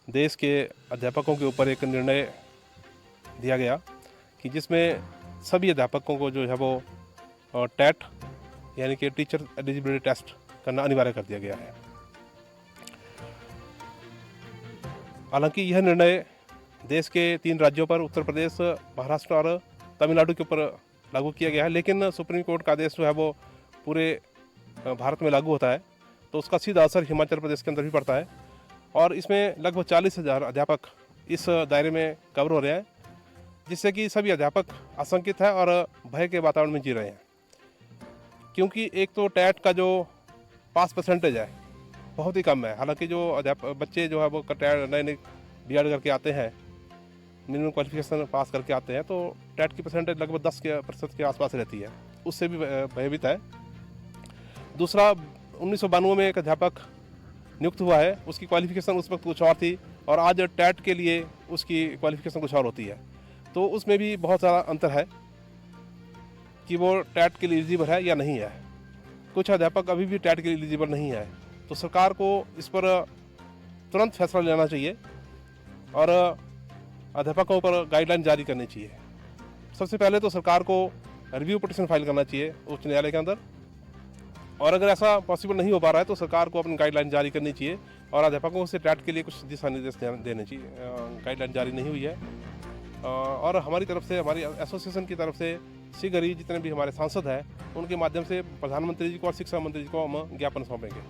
देश के अध्यापकों के ऊपर एक निर्णय दिया गया कि जिसमें सभी अध्यापकों को जो है वो टेट यानी कि टीचर एलिजिबिलिटी टेस्ट करना अनिवार्य कर दिया गया है। हालांकि यह निर्णय देश के 3 राज्यों पर उत्तर प्रदेश, महाराष्ट्र और तमिलनाडु के ऊपर लागू किया गया है, लेकिन सुप्रीम कोर्ट का आदेश जो है वो पूरे भारत में लागू होता है, तो उसका सीधा असर हिमाचल प्रदेश के अंदर भी पड़ता है और इसमें लगभग 40,000 अध्यापक इस दायरे में कवर हो रहे हैं, जिससे कि सभी अध्यापक आशंकित है और भय के वातावरण में जी रहे हैं। क्योंकि एक तो टेट का जो पास परसेंटेज है बहुत ही कम है। हालांकि जो बच्चे जो है वो नए नए बी.एड करके आते हैं, मिनिमम क्वालिफिकेशन पास करके आते हैं, तो टेट की परसेंटेज लगभग 10% के आसपास रहती है, उससे भी भयभीत है। दूसरा, 1992 में एक अध्यापक नियुक्त हुआ है, उसकी क्वालिफिकेशन उस वक्त कुछ और थी और आज टेट के लिए उसकी क्वालिफिकेशन कुछ और होती है, तो उसमें भी बहुत सारा अंतर है कि वो टेट के लिए एलिजिबल है या नहीं है। कुछ अध्यापक अभी भी टेट के लिए एलिजिबल नहीं है, तो सरकार को इस पर तुरंत फैसला लेना चाहिए और अध्यापकों पर गाइडलाइन जारी करनी चाहिए। सबसे पहले तो सरकार को रिव्यू पिटीशन फाइल करना चाहिए उच्च न्यायालय के अंदर, और अगर ऐसा पॉसिबल नहीं हो पा रहा है तो सरकार को अपनी गाइडलाइन जारी करनी चाहिए और अध्यापकों से टेट के लिए कुछ दिशा निर्देश देने चाहिए। गाइडलाइन जारी नहीं हुई है और हमारी तरफ से, हमारी एसोसिएशन की तरफ से शीघ्र ही जितने भी हमारे सांसद हैं उनके माध्यम से प्रधानमंत्री जी को और शिक्षा मंत्री जी को हम ज्ञापन सौंपेंगे।